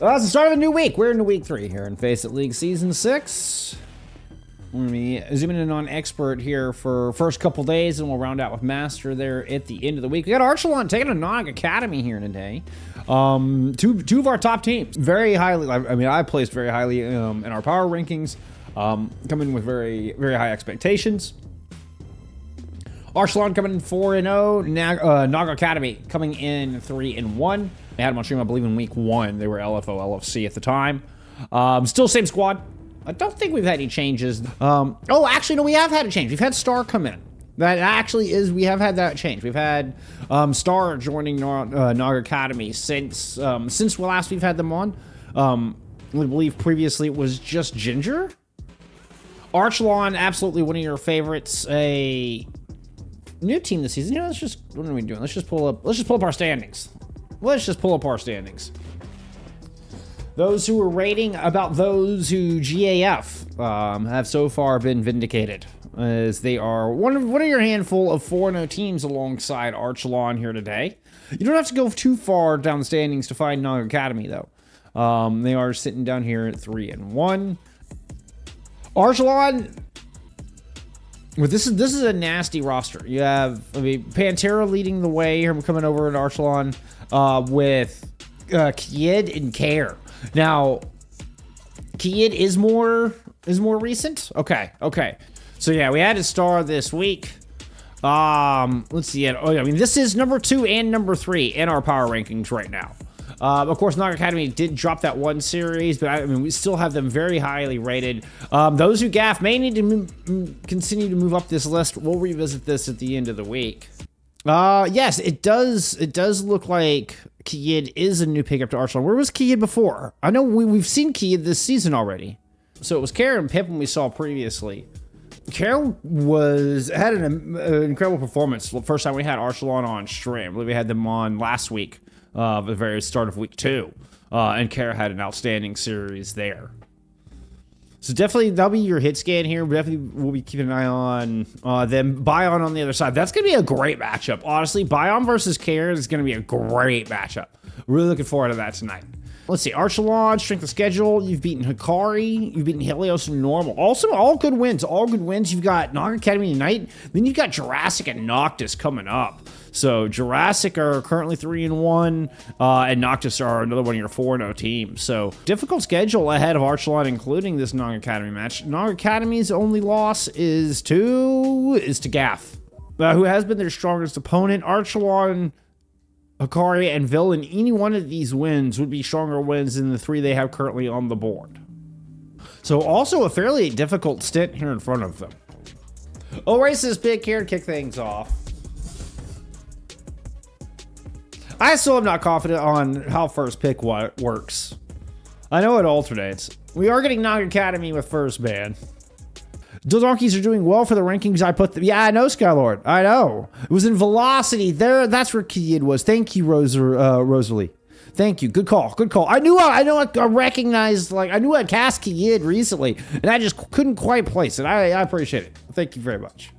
It's the start of a new week. We're into week 3 here in FACEIT League Season 6. We're going to be zooming in on Expert here for first couple days, and we'll round out with Master there at the end of the week. We got Archelon taking a Nog Academy here today. Two of our top teams. Very highly, I mean, I placed very highly in our power rankings. Coming with very, very high expectations. Archelon coming in 4-0. Nog Academy coming in 3-1. They had them on stream, I believe, in week 1. They were LFO, LFC at the time. Still same squad. I don't think we've had any changes. Oh, actually, no, we have had a change. We've had Star come in. That actually is, we have had that change. We've had Star joining Nog Academy since last we've had them on. We believe previously it was just Ginger. Archelon, absolutely one of your favorites. A new team this season. You know, what are we doing? Let's just pull up our standings. Those who are rating about those who GAF have so far been vindicated, as they are one of your handful of 4-0 teams alongside Archelon here today. You don't have to go too far down the standings to find Nog Academy, though. They are sitting down here at 3-1. Archelon, well, this is a nasty roster. You have, I mean, Pantera leading the way here, coming over at Archelon with Kid and Care. Now, Kid is more recent. Okay. So yeah, we had a Star this week. Let's see. Oh, I mean, this is number 2 and number 3 in our power rankings right now. Of course, Nog Academy did drop that one series, but I mean, we still have them very highly rated. Those who gaff may need to continue to move up this list. We'll revisit this at the end of the week. Yes, it does look like Kid is a new pickup to Archelon. Where was Kid before? I know we've seen Kid this season already. So it was Kara and Pippin we saw previously. Kara had an incredible performance. The first time we had Archelon on stream. I believe we had them on last week, at the very start of week 2. And Kara had an outstanding series there. So definitely, that'll be your hit scan here. Definitely, we'll be keeping an eye on them. Bion on the other side. That's going to be a great matchup. Honestly, Bion versus Karen is going to be a great matchup. Really looking forward to that tonight. Let's see. Archelon, strength of schedule. You've beaten Hikari. You've beaten Helios and Normal. Also, all good wins. You've got Nog Academy tonight. Then you've got Jurassic and Noctis coming up. So Jurassic are currently 3-1, and Noctis are another one of your 4-0 teams. So difficult schedule ahead of Archelon, including this Nog Academy match. Nog Academy's only loss is to Gaff, who has been their strongest opponent. Archelon, Hikari, and Villain, any one of these wins would be stronger wins than the 3 they have currently on the board. So also a fairly difficult stint here in front of them. Oasis pick here to kick things off. I still am not confident on how first pick works. I know it alternates. We are getting Nog Academy with first ban. Donkeys are doing well for the rankings. I put them. Yeah, I know, Skylord. I know. It was in Velocity. There, that's where Kid was. Thank you, Rosalie. Thank you. Good call. I recognized, I knew I'd cast Kid recently, and I just couldn't quite place it. I appreciate it. Thank you very much.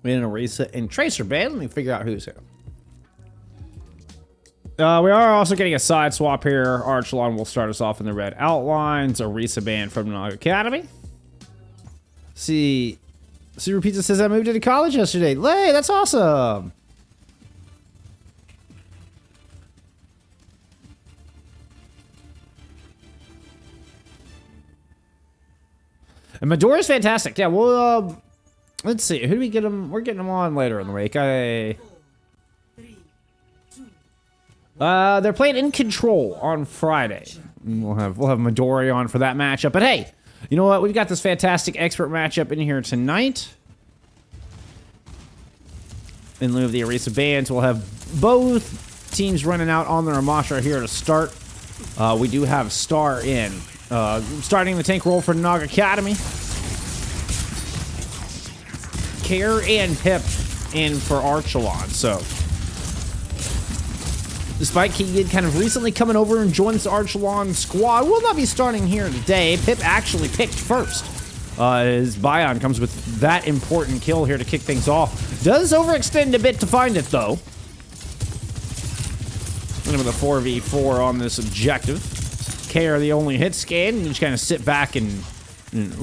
We had an Orisa and Tracer ban. Let me figure out who's here. We are also getting a side swap here. Archelon will start us off in the red outlines. Orisa band from Nog Academy. See, Super Pizza says I moved into college yesterday. Hey, that's awesome. And Madora's fantastic. Yeah, well, let's see. Who do we get him? We're getting him on later in the week. They're playing In Control on Friday. We'll have Midori on for that matchup. But hey, you know what? We've got this fantastic expert matchup in here tonight. In lieu of the Orisa bands, we'll have both teams running out on their Amashra here to start. We do have Star in. Starting the tank roll for Nog Academy. Care and Pip in for Archelon. So, despite Kid kind of recently coming over and joined the Archelon squad, will not be starting here today. Pip actually picked first. As Bion comes with that important kill here to kick things off. Does overextend a bit to find it, though. And with a 4v4 on this objective. KR the only hit scan. You just kind of sit back and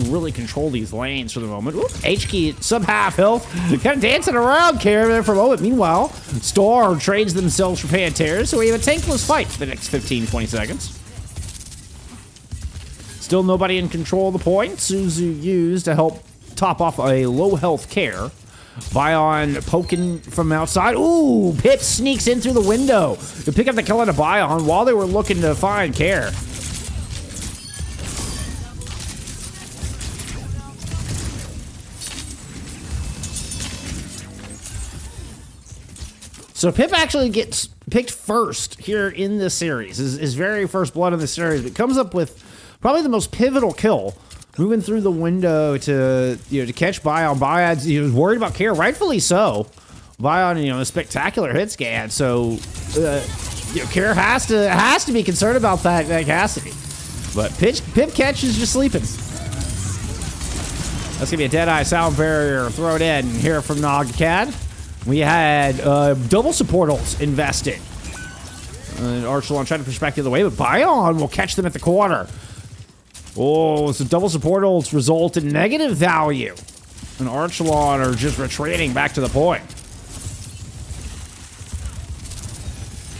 really control these lanes for the moment. Ooh, H-Key sub half health. Kind of dancing around KR there for a moment. Meanwhile, Star trades themselves for Pantera. So we have a tankless fight for the next 15-20 seconds. Still nobody in control of the point. Suzu used to help top off a low health KR. Bion poking from outside. Ooh, Pip sneaks in through the window to pick up the kill on a Bion while they were looking to find KR. So Pip actually gets picked first here in this series. His very first blood in the series. It comes up with probably the most pivotal kill, moving through the window to to catch Bion. Bion's he was worried about KR, rightfully so. Bion, a spectacular hit scan. So KR has to be concerned about that Cassidy. But Pip catch is just sleeping. That's gonna be a Deadeye sound barrier thrown in here from Nogcad. We had double support ults invested. Archelon tried to push back the other way, but Bion will catch them at the corner. Oh, so double support ults result in negative value. And Archelon are just retreating back to the point.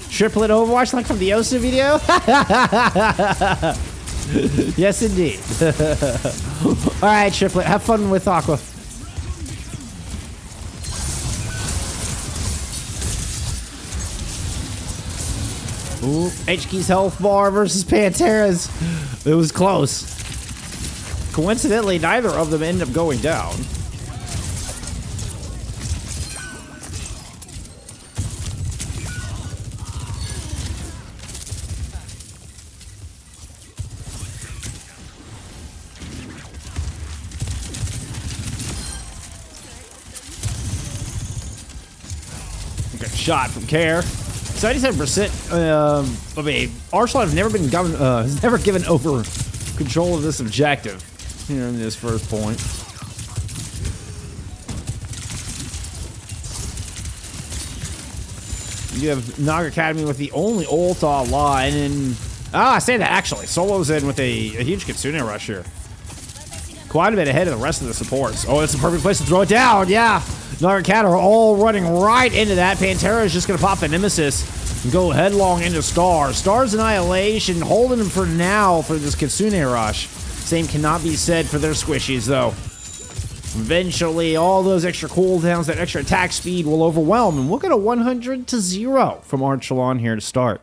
Triplet Overwatch like from the Osa video? Yes, indeed. All right, Triplet, have fun with Aqua. Ooh, HK's health bar versus Pantera's. It was close. Coincidentally, neither of them end up going down. Okay, shot from KR. 77%. Archelon has never given over control of this objective here in this first point. You have Nog Academy with the only ult online, and I say that actually, Solo's in with a huge Kitsune rush here. Quite a bit ahead of the rest of the supports. Oh, it's the perfect place to throw it down. Yeah, Nagacat are all running right into that. Pantera is just going to pop the Nemesis and go headlong into Star. Star's Annihilation holding him for now for this Kitsune rush. Same cannot be said for their squishies, though. Eventually, all those extra cooldowns, that extra attack speed will overwhelm, and we'll get a 100-0 from Archelon here to start.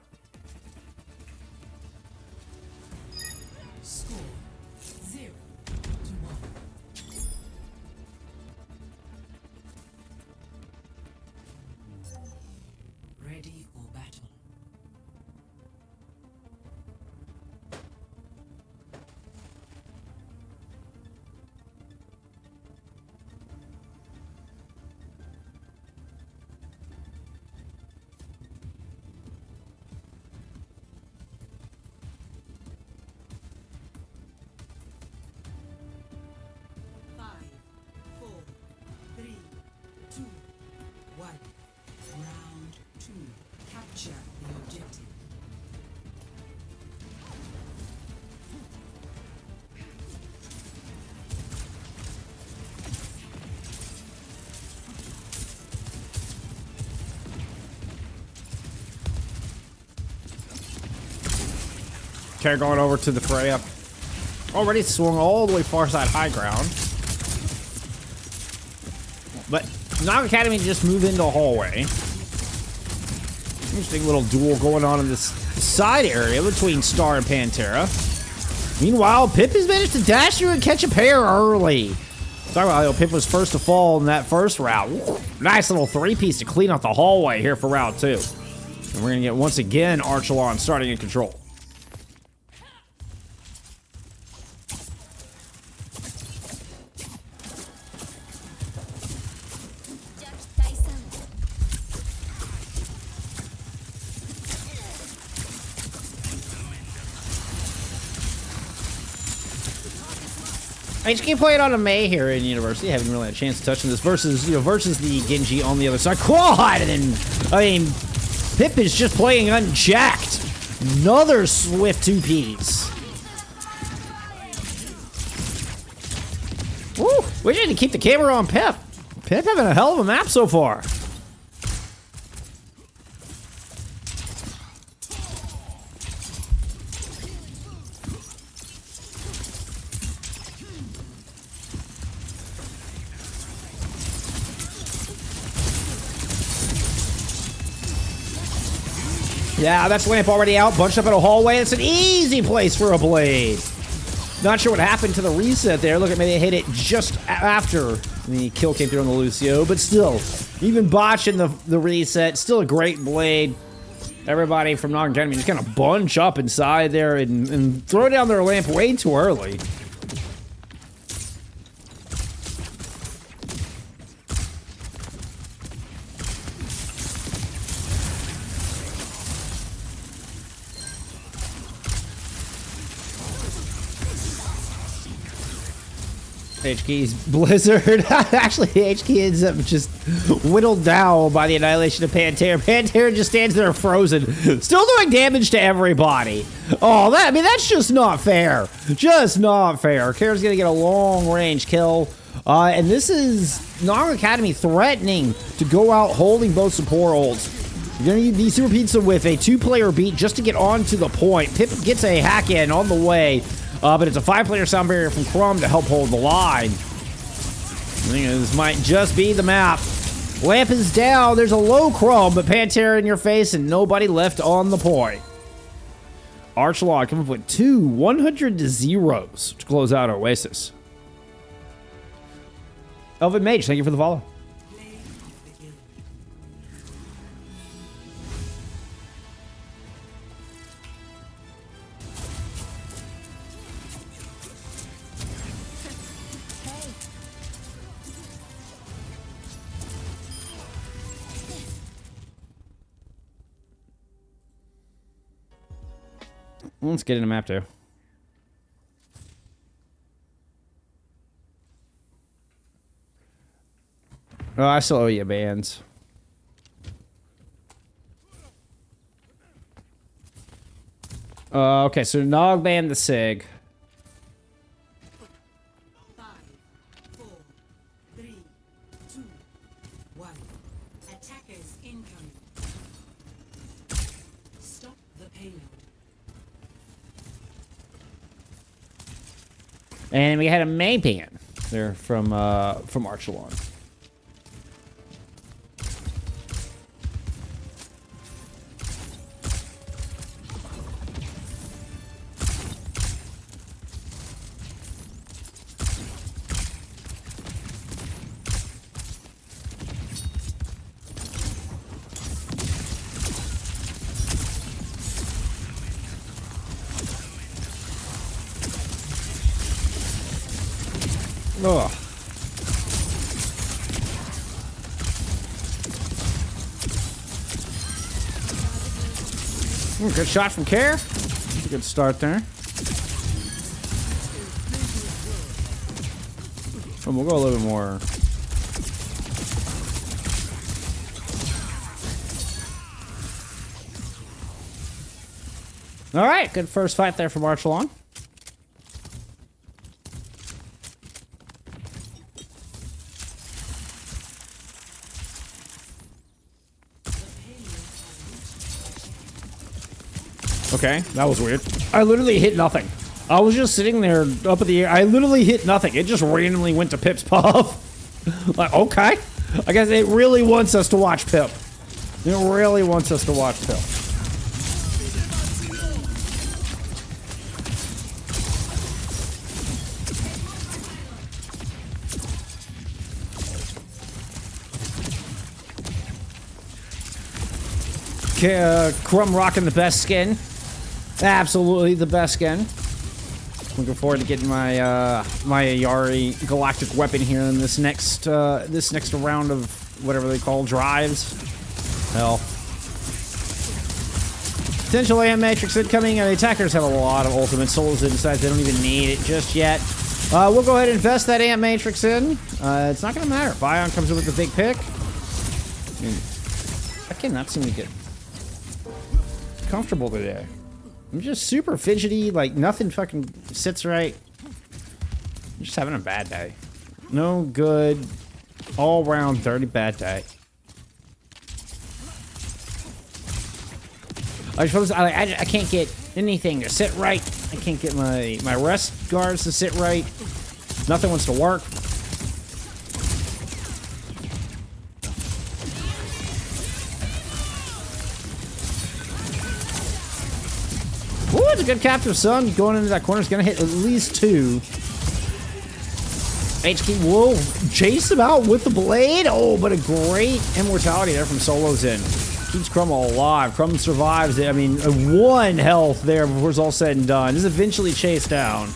Okay, going over to the Freya. Already swung all the way far side high ground. But Nog Academy just moved into a hallway. Interesting little duel going on in this side area between Star and Pantera. Meanwhile, Pip has managed to dash through and catch a pair early. Talk about how Pip was first to fall in that first round. Nice little three-piece to clean up the hallway here for round 2. And we're going to get, once again, Archelon starting in control. HK played on a Mei here in University, haven't really had a chance to touch on this versus, versus the Genji on the other side. Quad! And I mean, Pip is just playing unchecked. Another swift 2Ps. Woo, we need to keep the camera on Pip. Pip having a hell of a map so far. Yeah, that's lamp already out, bunched up in a hallway. It's an easy place for a blade. Not sure what happened to the reset there. Look at maybe they hit it just after the kill came through on the Lucio, but still, even botching the reset, still a great blade. Everybody from Northern Academy just kind of bunch up inside there and throw down their lamp way too early. HK's Blizzard. Actually, HK ends up just whittled down by the annihilation of Pantera. Pantera just stands there frozen, still doing damage to everybody. Oh, that's just not fair. Just not fair. Kara's gonna get a long-range kill. And this is Northern Academy threatening to go out holding both support ults. You're gonna need these Super Pizza with a 2-player beat just to get onto the point. Pip gets a hack in on the way. But it's a 5-player sound barrier from Crumb to help hold the line. I think this might just be the map. Lamp is down. There's a low Crumb, but Pantera in your face and nobody left on the point. Archelon coming up with 2 100-0s to close out Oasis. Elvin Mage, thank you for the follow. Let's get in a map too. Oh, I still owe you bands. Okay, so Nog banned the SIG. 5, 4, 3, 2, 1. Attackers incoming. Stop the payload. And we had a May ban there from Archelon. Ugh. Good shot from Care. Good start there. Oh, we'll go a little bit more. All right, good first fight there from Archelon. Okay, that was weird. I literally hit nothing. I was just sitting there up in the air. I literally hit nothing. It just randomly went to Pip's puff. Like, okay. I guess it really wants us to watch Pip. It really wants us to watch Pip. Okay, Crumb rocking the best skin. Absolutely the best skin. Looking forward to getting my my Ayari galactic weapon here in this next round of whatever they call drives. Hell. Potential AM Matrix incoming. The attackers have a lot of ultimate souls inside. They don't even need it just yet. We'll go ahead and invest that AM Matrix in. It's not going to matter. Bion comes in with the big pick. I cannot seem to get comfortable today. I'm just super fidgety, like nothing fucking sits right. I'm just having a bad day. No good, all round dirty bad day. I can't get anything to sit right. I can't get my rest guards to sit right. Nothing wants to work. Ooh, it's a good captive sun. Going into that corner is going to hit at least 2. HK will chase him out with the blade. Oh, but a great immortality there from Solo's in. Keeps Crumb alive. Crumb survives it. I mean, 1 health there before it's all said and done. Is eventually chased down.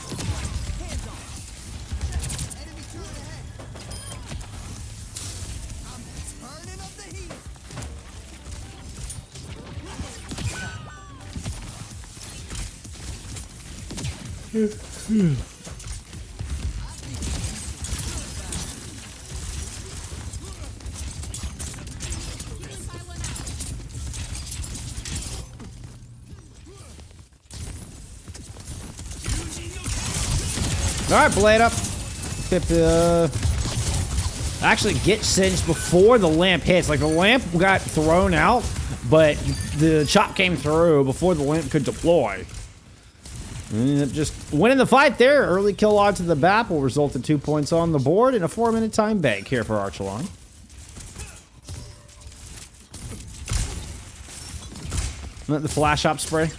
Alright, blade up. Pip, actually get singed before the lamp hits. Like, the lamp got thrown out, but the chop came through before the lamp could deploy. And just winning the fight there. Early kill odds of the BAP will result in 2 points on the board and a 4-minute time bank here for Archelon. Let the flash up spray.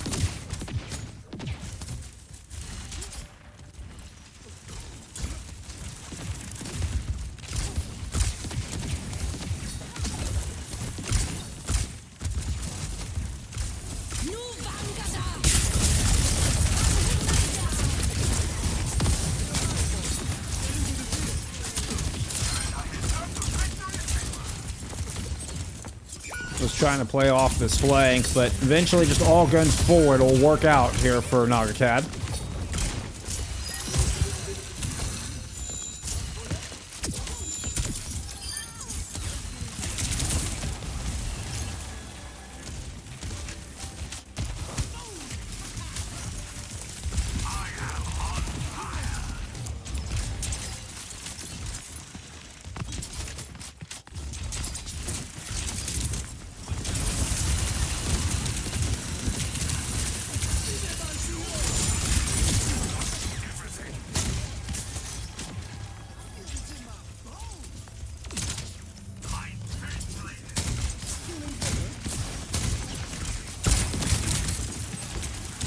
Was trying to play off this flank, but eventually just all guns forward will work out here for Nagatad.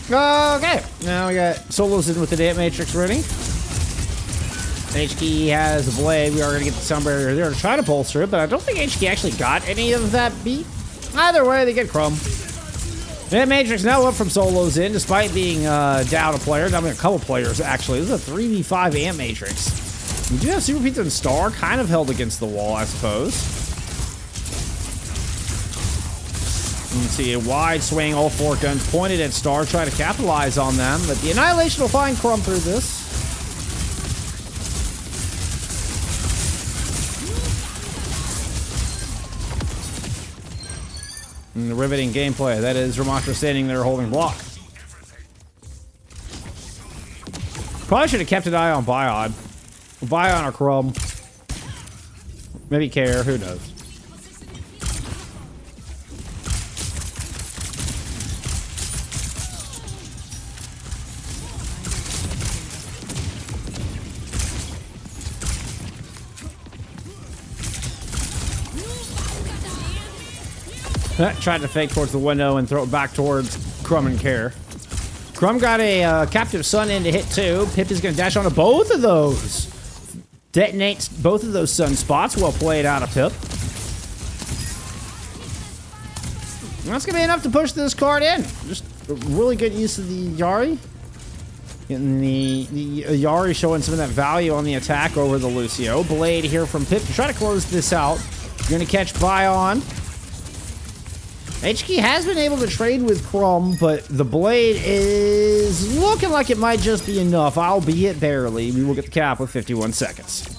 Okay, now we got Solos in with the Damp Matrix ready. HK has a blade. We are going to get the sound barrier there to try to bolster it, but I don't think HK actually got any of that beat. Either way, they get Crumb. Damp Matrix now up from Solos in, despite being down a player. I mean, a couple players, actually. This is a 3v5 Amp Matrix. We do have Super Pizza and Star kind of held against the wall, I suppose. You can see a wide swing, all 4 guns pointed at Star, trying to capitalize on them, but the Annihilation will find Crumb through this. And the riveting gameplay, that is Ramastra standing there holding block. Probably should have kept an eye on Bion. Bion or Crumb. Maybe Care, who knows. Tried to fake towards the window and throw it back towards Crumb and Care. Crumb got a Captive Sun in to hit 2. Pip is going to dash onto both of those. Detonates both of those sun spots. Well played out of Pip. And that's going to be enough to push this card in. Just a really good use of the Yari. Getting the Yari showing some of that value on the attack over the Lucio. Blade here from Pip to try to close this out. You're going to catch Bion. HK has been able to trade with Crumb, but the blade is looking like it might just be enough, albeit barely. We will get the cap with 51 seconds.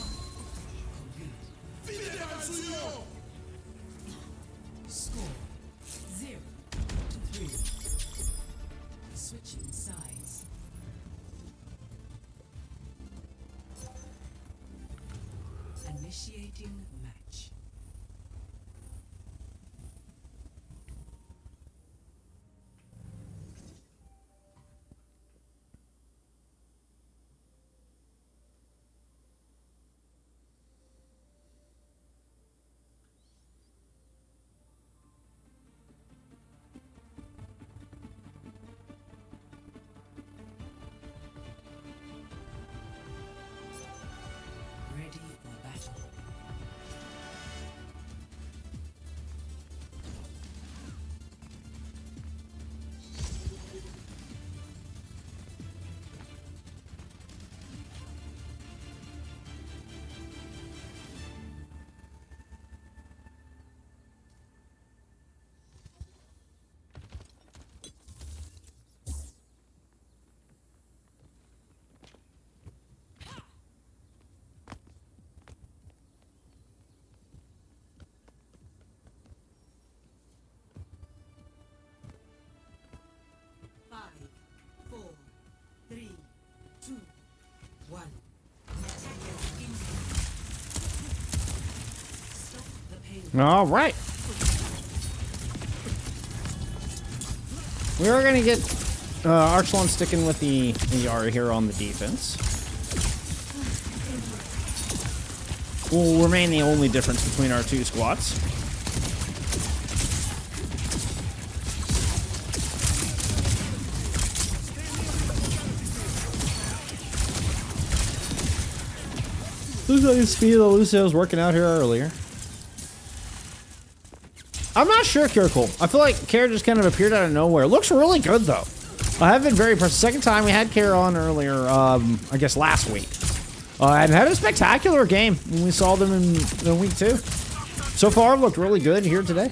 Initiating match. Ready for battle. Five, four, three, two, one. Attackers incoming. Stop the payload. All right. We are going to get Archelon sticking with the Yara here on the defense. Will remain the only difference between our two squads. Looks like the speed of the Lucio was working out here earlier. I'm not sure, Kirkle. I feel like Care just kind of appeared out of nowhere. Looks really good, though. I have been very impressed. Second time we had Care on earlier, I guess last week. And had a spectacular game when we saw them in week 2. So far, looked really good here today.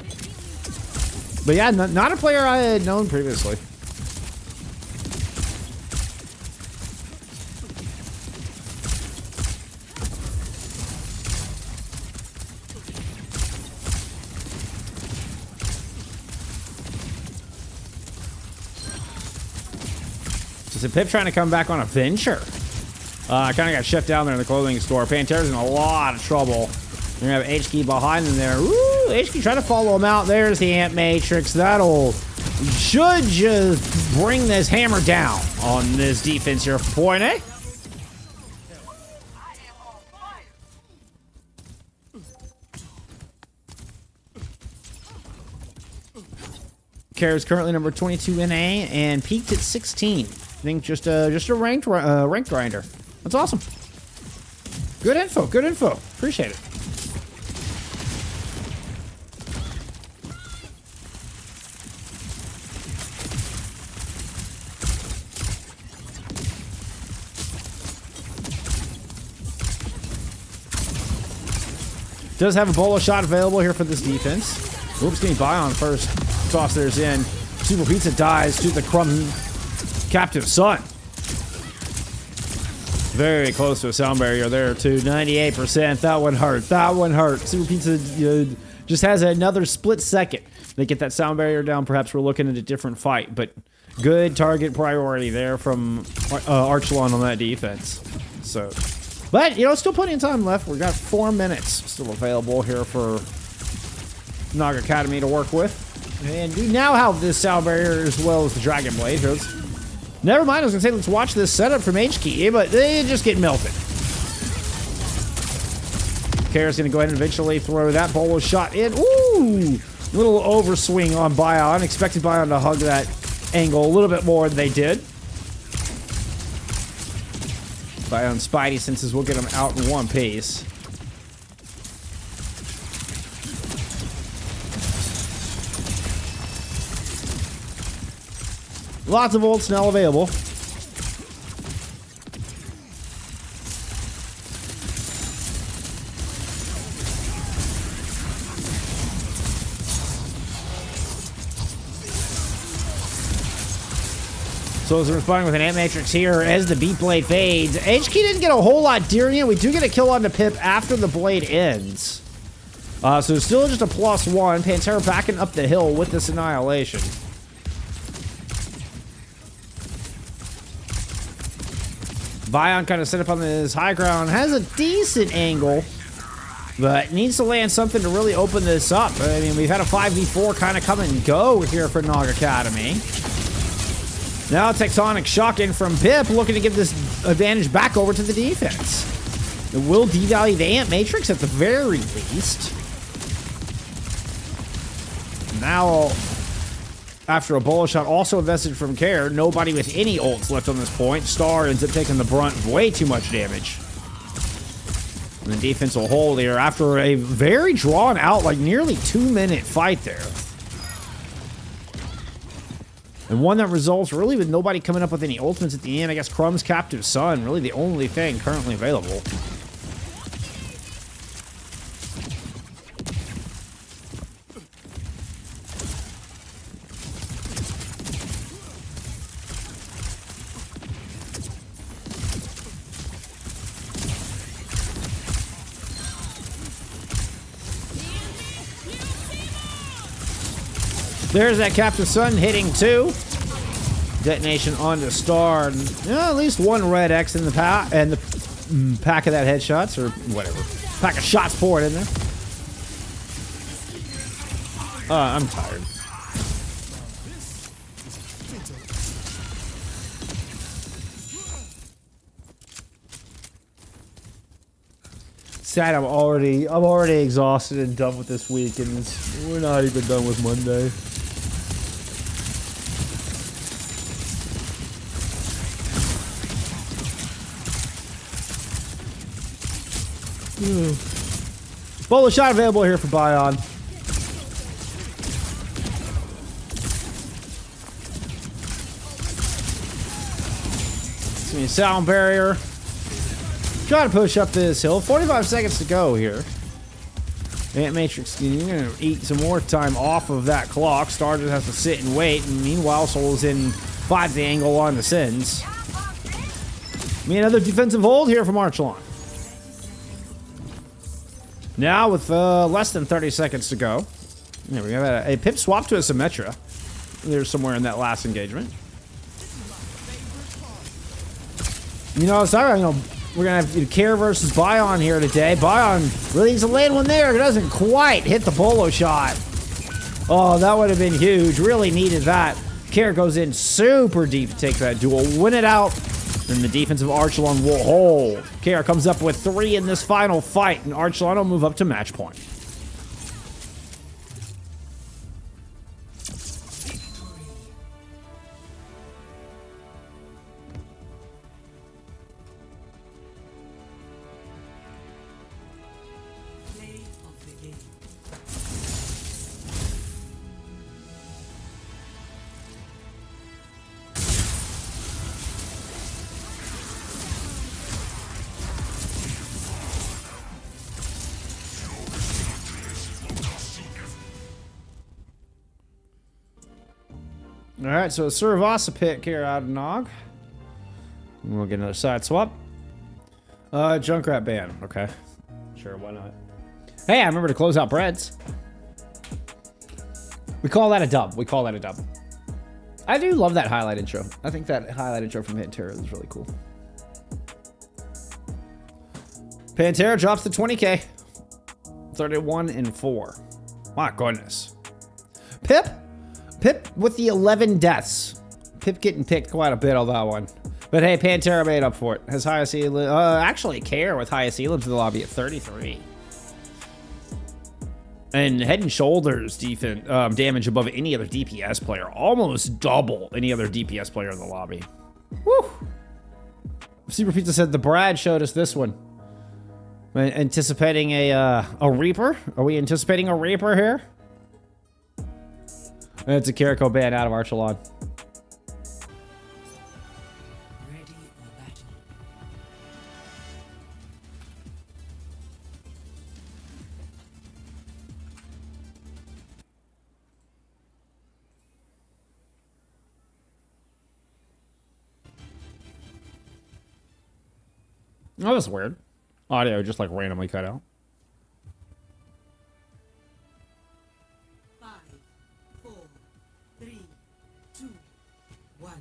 But yeah, not a player I had known previously. So Pip trying to come back on a venture. Kind of got shut down there in the clothing store. Pantera's in a lot of trouble. You're going to have HK behind him there. Woo! HK trying to follow him out. There's the Amp Matrix. Should just bring this hammer down on this defense here for Point A. Kara's currently number 22 in A and peaked at 16. I think just a ranked grinder. That's awesome. Good info. Good info. Appreciate it. Does have a bolo shot available here for this defense. Whoops, getting by on first. Toss theirs in. Super Pizza dies to the Crumb Captive Sun. Very close to a sound barrier there, too. 98%. That one hurt. That one hurt. Super Pizza just has another split second. They get that sound barrier down. Perhaps we're looking at a different fight, but good target priority there from Archelon on that defense. So, but, still plenty of time left. We've got 4 minutes still available here for Naga Academy to work with. And we now have this sound barrier as well as the Dragon Blade. Never mind, I was going to say, let's watch this setup from HK, but they just get melted. Kara's going to go ahead and eventually throw that bolo shot in. Ooh! Little overswing on Bion. Expected Bion to hug that angle a little bit more than they did. Bion Spidey senses we'll get him out in one piece. Lots of ults now available. So as we're responding with an Ant Matrix here as the Beat Blade fades. HK didn't get a whole lot during it. We do get a kill on the Pip after the blade ends. So still just a +1. Pantera backing up the hill with this Annihilation. Bion kind of set up on this high ground. Has a decent angle But needs to land something to really open this up. I mean, we've had a 5v4 kind of come and go here for Nog Academy. Now Tectonic Shock in from Pip, looking to give this advantage back over to the defense. It will devalue the Ant Matrix at the very least. Now, after a bullet shot also invested from Care, nobody with any ults left on this point. Star ends up taking the brunt of way too much damage. And the defense will hold here after a very drawn out, like nearly 2-minute fight there. And one that results really with nobody coming up with any ultimates at the end. I guess Crumb's Captive Sun, really the only thing currently available. There's that Captive Sun hitting 2. Detonation onto Star. At least one red X in the pack, and the pack of that headshots, or whatever. Pack of shots poured in there. I'm tired. Sad, I'm already exhausted and done with this week, and we're not even done with Monday. Bullet shot available here for Bion. See, sound barrier. Try to push up this hill. 45 seconds to go here. Ant Matrix, you're gonna eat some more time off of that clock. Star just has to sit and wait. And meanwhile, Soul's in 5 the angle on the Sins. Another defensive hold here from Archelon. Now with less than 30 seconds to go. There we go. A pip swap to a Symmetra. There's somewhere in that last engagement. Sorry, we're going to have Care versus Bion here today. Bion really needs to land one there. It doesn't quite hit the bolo shot. Oh, that would have been huge. Really needed that. Care goes in super deep to take that duel. Win it out. And the defense of Archelon will hold. Care comes up with 3 in this final fight, and Archelon will move up to match point. Play of the game. All right, so a Suravasa pick here out of Nog. And we'll get another side swap. Junkrat ban. Okay. Sure, why not? Hey, I remember to close out breads. We call that a dub. We call that a dub. I do love that highlight intro. I think that highlight intro from Pantera is really cool. Pantera drops to 20K. 31-4. My goodness. Pip with the 11 deaths. Pip getting picked quite a bit on that one. But hey, Pantera made up for it. Has highest elim. Actually, Care with highest elims in the lobby at 33. And Head and Shoulders defense damage above any other DPS player. Almost double any other DPS player in the lobby. Woo! Super Pizza said the Brad showed us this one. Anticipating a Reaper? Are we anticipating a Reaper here? And it's a Kiriko ban out of Archelon. Ready for battle. Oh, that's weird. Audio just like randomly cut out. 5, 4, 3, 2, 1.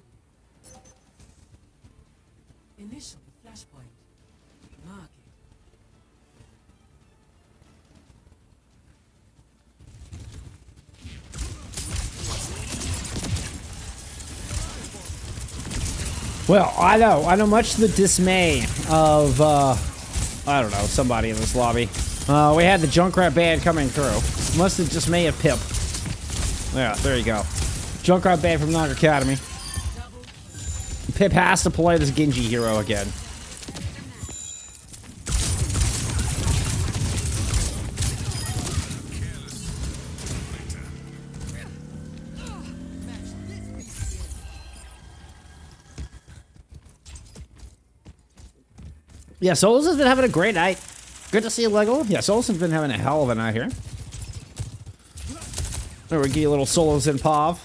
Initial flashpoint. Mark Well, I know much to the dismay of, I don't know, somebody in this lobby. We had the Junkrat band coming through. Must have dismay of Pip. Yeah, there you go. Junkrat band from Naga Academy. Pip has to play this Genji hero again. Yeah, Solus has been having a great night. Good to see Lego. Yeah, Solus has been having a hell of a night here. There we get a little Solos in Pav.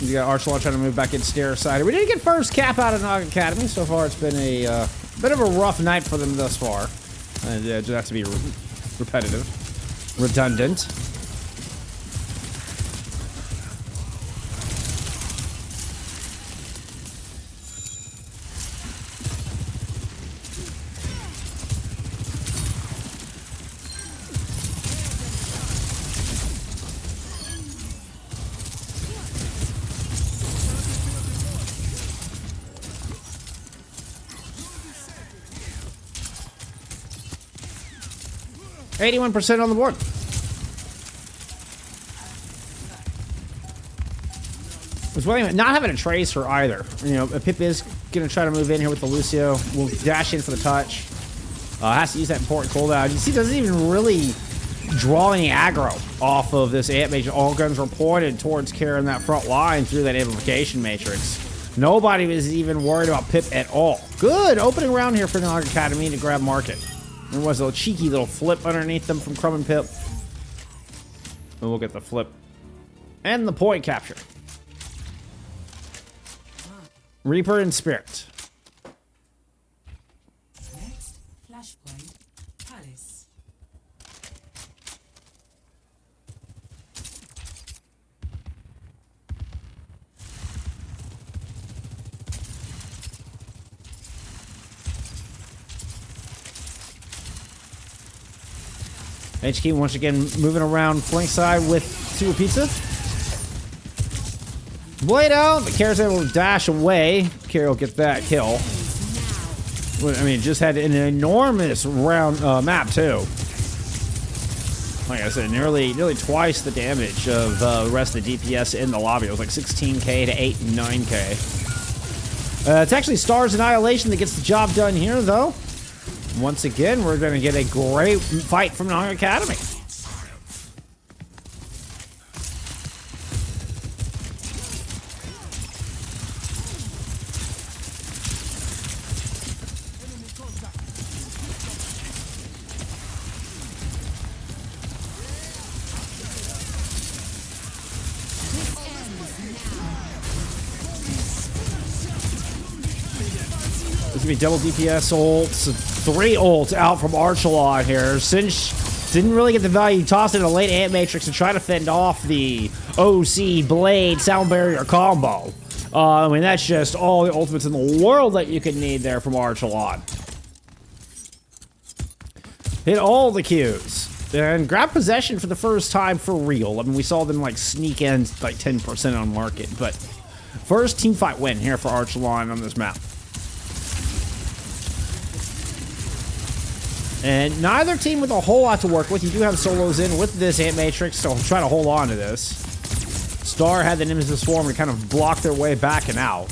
You got Archelon trying to move back in stair side. We didn't get first cap out of Naga Academy. So far, it's been a bit of a rough night for them thus far. And it just has to be repetitive, redundant. %, on the board. It's not having a tracer either. You know, Pip is going to try to move in here with the Lucio. We'll dash in for the touch. Has to use that important cooldown. You see, doesn't even really draw any aggro off of this Ant Mage. All guns were pointed towards carrying that front line through that amplification matrix. Nobody was even worried about Pip at all. Good opening round here for Naga Academy to grab market. There was a cheeky little flip underneath them from Crumb and Pip. And we'll get the flip. And the point capture. Reaper and Spirit. Next, Flashpoint, Palace. HK once again moving around flank side with Super Pizza. Blade out, but Kara's able to dash away. Kara will get that kill. I mean, just had an enormous round map too. Like I said, nearly twice the damage of the rest of the DPS in the lobby. It was like 16k to 8 and 9k. It's actually Star's Annihilation that gets the job done here, though. Once again, we're going to get a great fight from Naga Academy. This will be double DPS ults. 3 ults out from Archelon here. Sinch didn't really get the value. He tossed in a late Ant Matrix to try to fend off the OC Blade Sound Barrier combo. I mean, that's just all the ultimates in the world that you could need there from Archelon. Hit all the Qs. And grab possession for the first time for real. I mean, we saw them like sneak in like 10% on market. But first team fight win here for Archelon on this map. And neither team with a whole lot to work with. You do have solos in with this Ant Matrix, so try to hold on to this. Star had the Nemesis Swarm to kind of block their way back and out.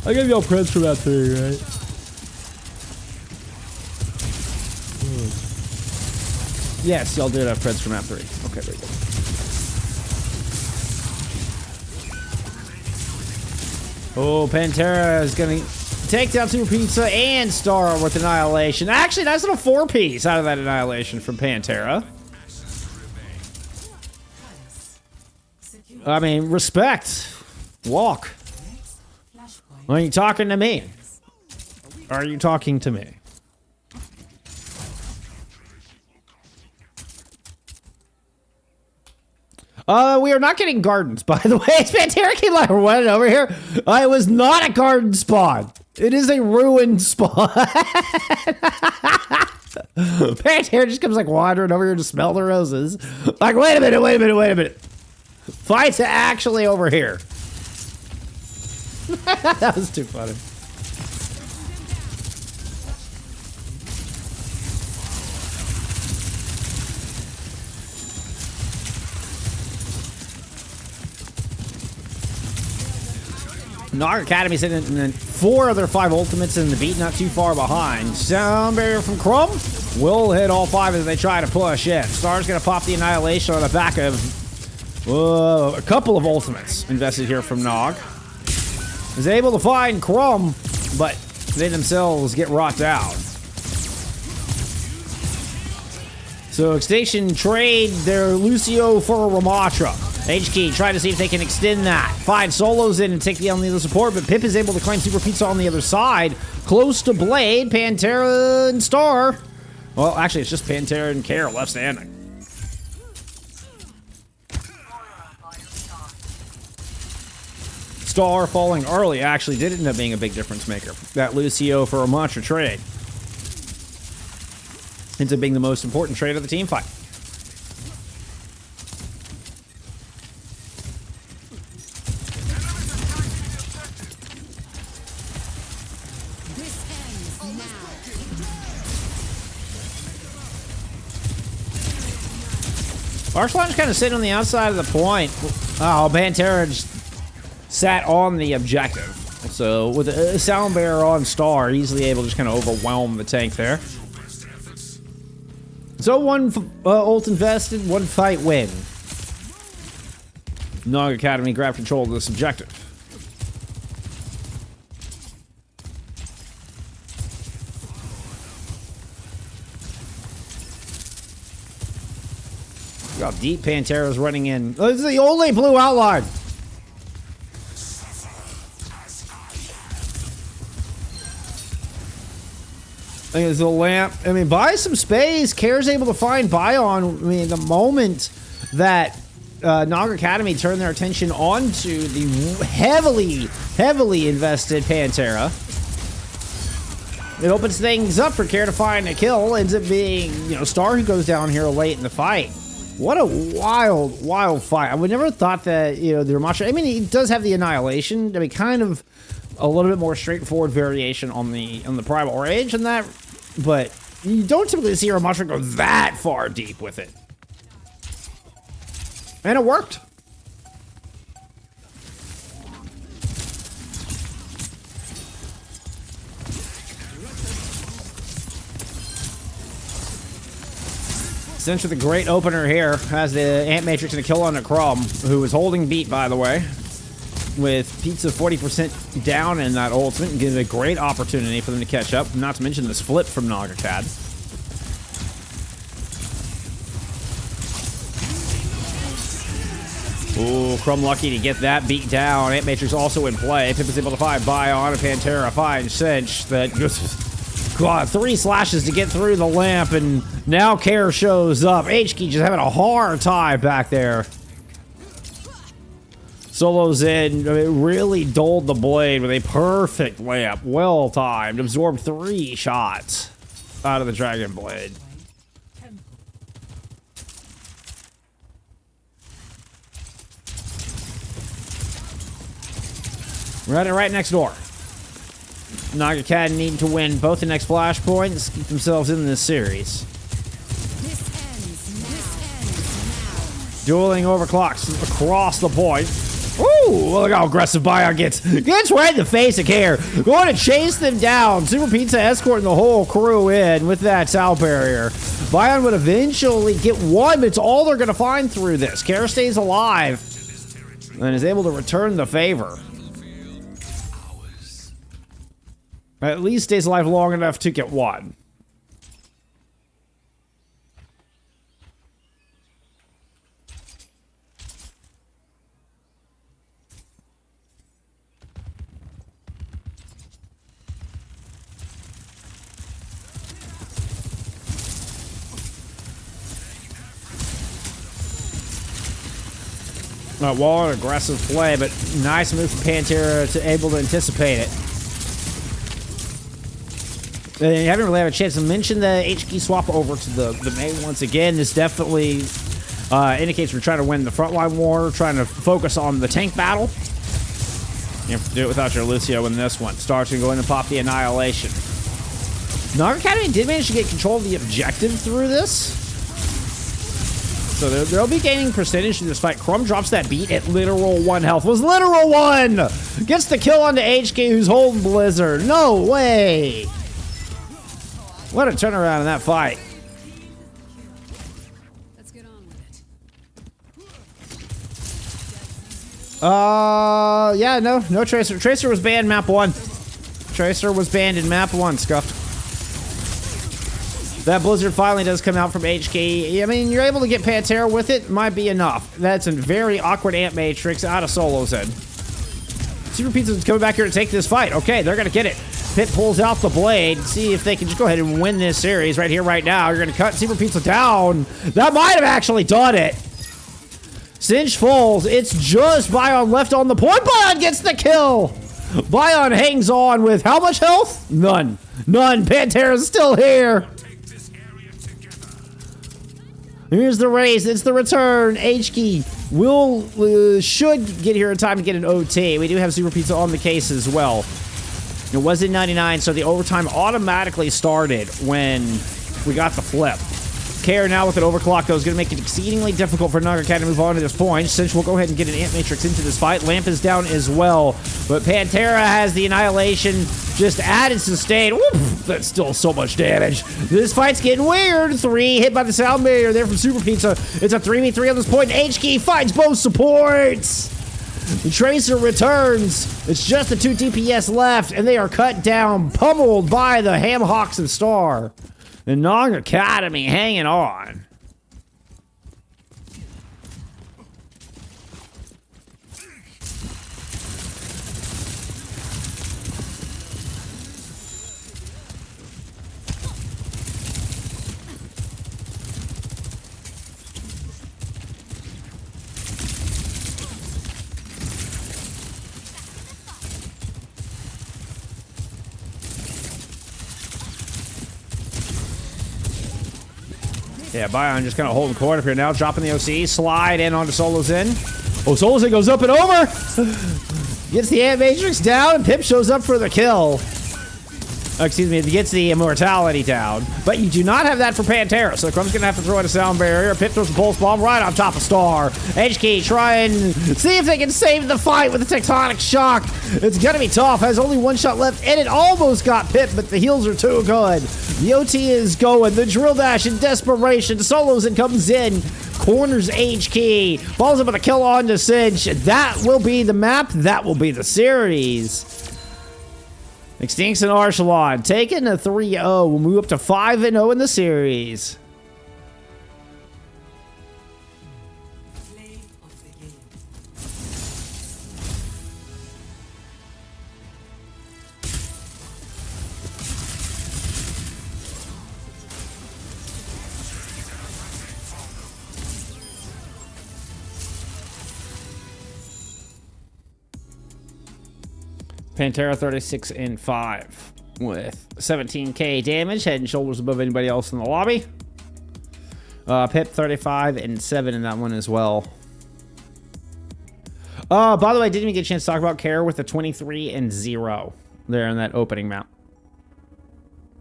I gave y'all creds for that theory, right? Yes, y'all did have creds for map 3. Okay, very good. Oh, Pantera is going to take down Super Pizza and Star with Annihilation. Actually, nice little 4-piece out of that Annihilation from Pantera. I mean, respect. Walk. Are you talking to me? Are you talking to me? We are not getting gardens, by the way. Pantera came like running over here. It was not a garden spawn. It is a ruined spawn. Pantera just comes like wandering over here to smell the roses. Like, wait a minute, wait a minute, wait a minute. Fight's actually over here. That was too funny. Nog Academy sitting in 4 of their 5 ultimates in the beat, not too far behind. Sound barrier from Crumb will hit all 5 as they try to push in. Star's gonna pop the Annihilation on the back of a couple of ultimates invested here from Nog. Is able to find Crumb, but they themselves get rocked out. So Extinction trade their Lucio for a Ramatra. HK try to see if they can extend that. Find solos in and take the only other support, but Pip is able to claim Super Pizza on the other side. Close to Blade, Pantera and Star. Well, actually, it's just Pantera and Care left standing. Star falling early actually did end up being a big difference maker. That Lucio for a Mantra trade ends up being the most important trade of the team fight. Archelon's kind of sitting on the outside of the point. Oh, Pantera just sat on the objective. So with a sound bearer on Star, easily able to just kind of overwhelm the tank there. So 1 ult invested, 1 fight win. Nog Academy grab control of this objective. Look how deep Pantera's running in. Oh, this is the only blue outline. I think it's a lamp. I mean, buy some space. Care's able to find Bion. I mean, the moment that Nog Academy turned their attention onto the heavily invested Pantera, it opens things up for Care to find a kill. Ends up being, you know, Star who goes down here late in the fight. What a wild fight. I would never thought that, you know, the Ramatra, I mean, he does have the Annihilation. I mean, kind of a little bit more straightforward variation on the Primal Rage and that, but you don't typically see Ramatra go that far deep with it. And it worked. Cinch with a great opener here. Has the Ant Matrix and a kill on a Crom, who was holding beat, by the way. With Pizza 40% down in that ultimate, and gives a great opportunity for them to catch up. Not to mention this flip from Nog Acad. Ooh, Crom lucky to get that beat down. Ant Matrix also in play. Pip is able to find Bion and Pantera. Finds Cinch that goes... God, 3 slashes to get through the lamp, and now Care shows up. HK just having a hard time back there. Solo's in. It really dulled the blade with a perfect layup. Well timed. Absorbed 3 shots out of the Dragon Blade. We're at it right next door. Nog Acad needing to win both the next flashpoints, keep themselves in this series. This ends now. Dueling overclocks across the point. Ooh, look how aggressive Bion gets. Gets right in the face of Care. Going to chase them down. Super Pizza escorting the whole crew in with that sound barrier. Bion would eventually get 1, but it's all they're going to find through this. Care stays alive and is able to return the favor. At least stays alive long enough to get 1. Wall and aggressive play, but nice move from Pantera to able to anticipate it. And you haven't really had a chance to mention the HK swap over to the main once again. This definitely indicates we're trying to win the frontline war, trying to focus on the tank battle. You have to do it without your Lucio in this one. Star's going to go in and pop the Annihilation. Naga Academy did manage to get control of the objective through this. So they'll be gaining percentage in this fight. Crumb drops that beat at literal 1 health. Was literal 1! Gets the kill onto HK, who's holding Blizzard. No way! What a turnaround in that fight. Let's get on with it. Yeah, no Tracer. Tracer was banned map 1. Tracer was banned in map 1, Scuffed. That Blizzard finally does come out from HK. I mean, you're able to get Pantera with it, might be enough. That's a very awkward Ant Matrix out of Solo's head. Super Pizza's coming back here to take this fight. Okay, they're going to get it. Pit pulls out the blade. See if they can just go ahead and win this series right here, right now. You're going to cut Super Pizza down. That might have actually done it. Cinch falls. It's just Bion left on the point. Bion gets the kill. Bion hangs on with how much health? None. None. Pantera's still here. Here's the race. It's the return. HK should get here in time to get an OT. We do have Super Pizza on the case as well. It was in 99, so the overtime automatically started when we got the flip. KR now with an overclock, though, is going to make it exceedingly difficult for Naga Academy to move on to this point. Cinch will go ahead and get an Ant Matrix into this fight. Lamp is down as well, but Pantera has the Annihilation just added sustain. Whoop, that's still so much damage. This fight's getting weird. 3 hit by the sound barrier there from Super Pizza. It's a 3v3 on this point. HK finds both supports. The Tracer returns. It's just the 2 DPS left, and they are cut down, pummeled by the Hamhawks and Star. The Naga Academy hanging on. Yeah, Bion just kind of holding court up here now, dropping the OC, slide in onto Solo's in. Oh, Solo's in goes up and over! Gets the Ant Matrix down, and Pip shows up for the kill. Excuse me, gets the Immortality down. But you do not have that for Pantera, so Crumb's gonna have to throw in a sound barrier. Pip throws a pulse bomb right on top of Star. HK try and see if they can save the fight with a Tectonic Shock. It's gonna be tough, has only 1 shot left, and it almost got Pip, but the heals are too good. The OT is going, the drill dash in desperation. Solo's in, comes in, corners HK, follows up with a kill on to Cinch. That will be the map, that will be the series. Extinx and Archelon taking a 3-0. We'll move up to 5-0 in the series. Play of the game. Pantera 36 and 5 with 17k damage, head and shoulders above anybody else in the lobby. Pip 35 and 7 in that one as well. By the way, I didn't even get a chance to talk about Kara with the 23 and 0 there in that opening map.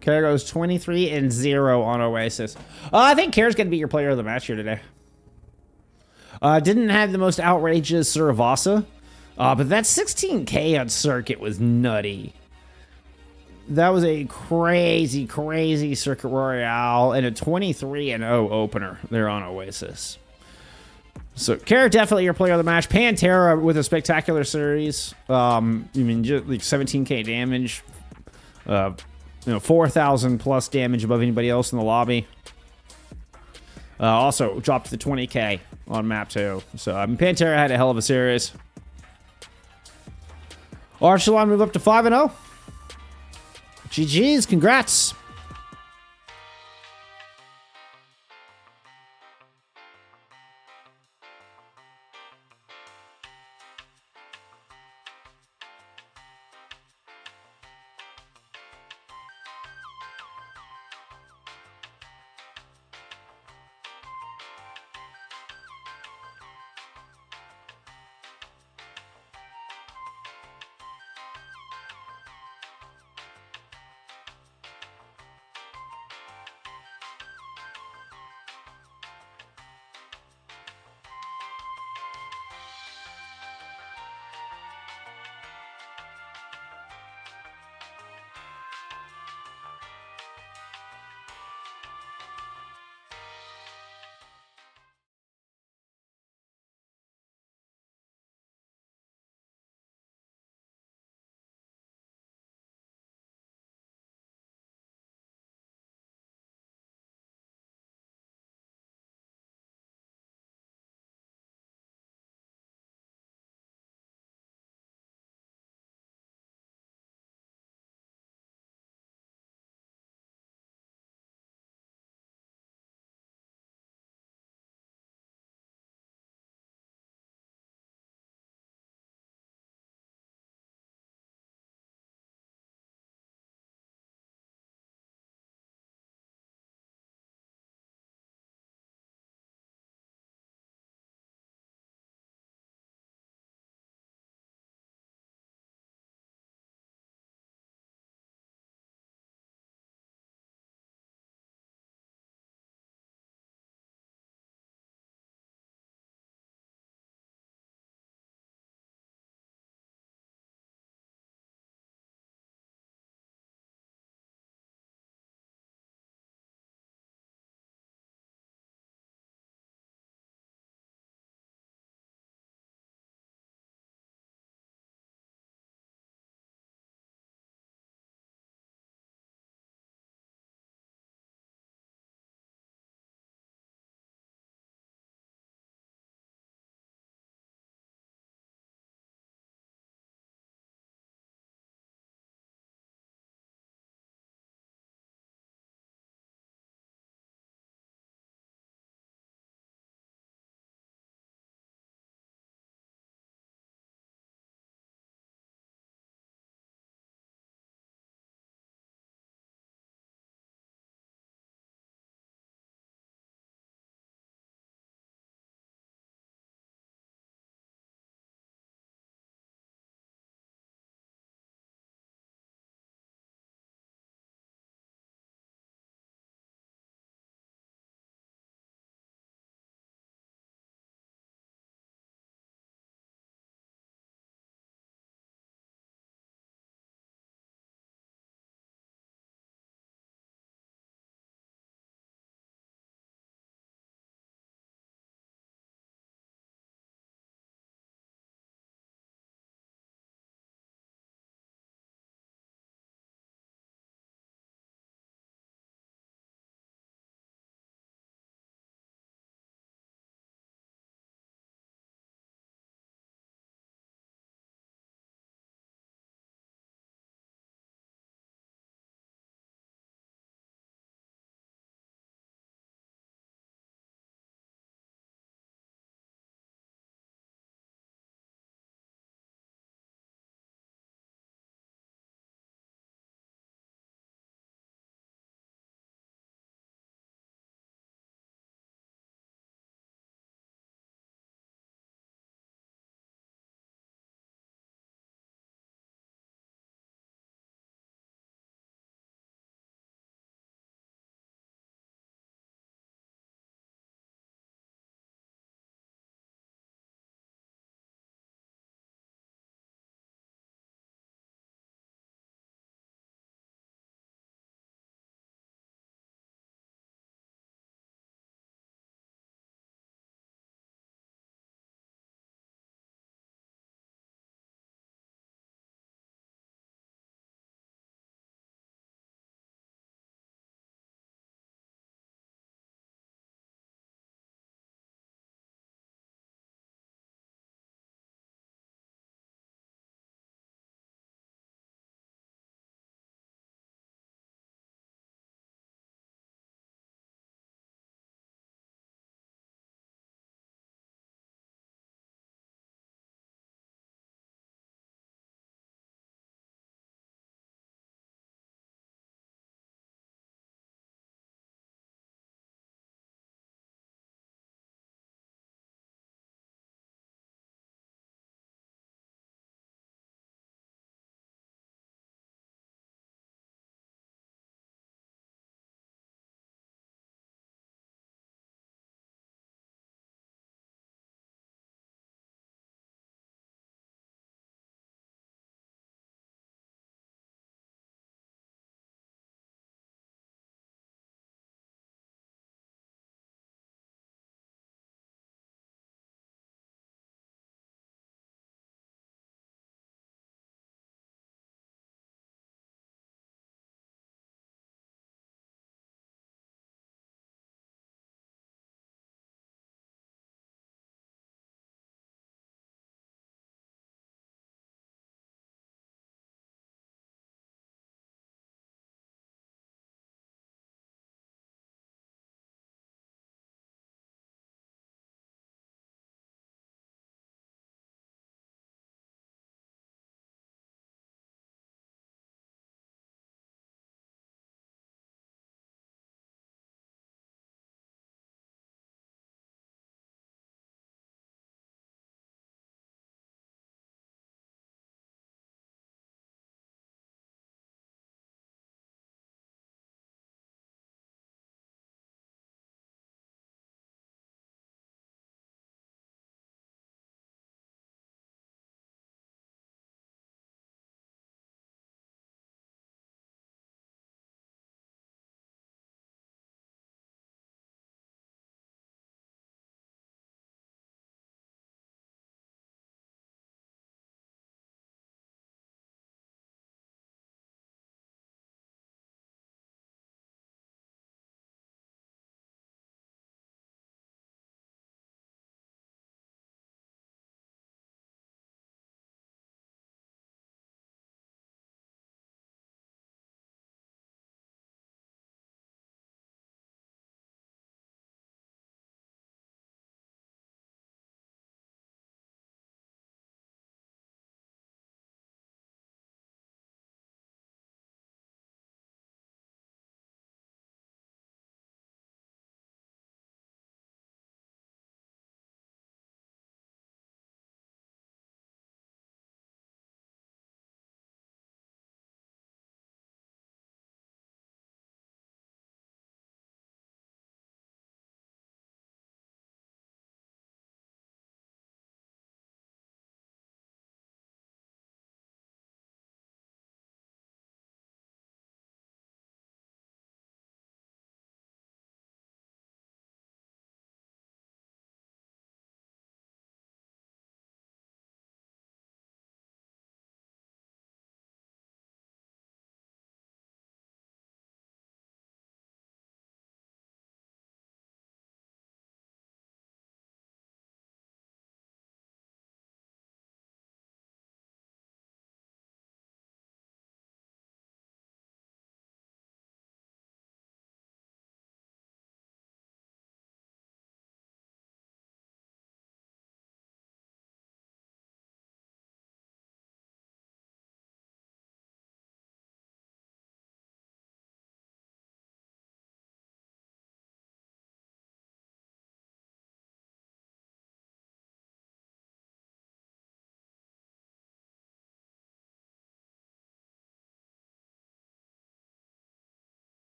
Kara goes 23 and 0 on Oasis. I think Kara's going to be your player of the match here today. Didn't have the most outrageous Suravasa. But that 16k on Circuit was nutty. That was a crazy, crazy Circuit Royale and a 23-0 opener there on Oasis. So, Kara definitely your player of the match. Pantera with a spectacular series. I mean, just like 17k damage. 4,000 plus damage above anybody else in the lobby. Also dropped the 20k on map 2. So, Pantera had a hell of a series. Archelon move up to 5-0. GG's, congrats.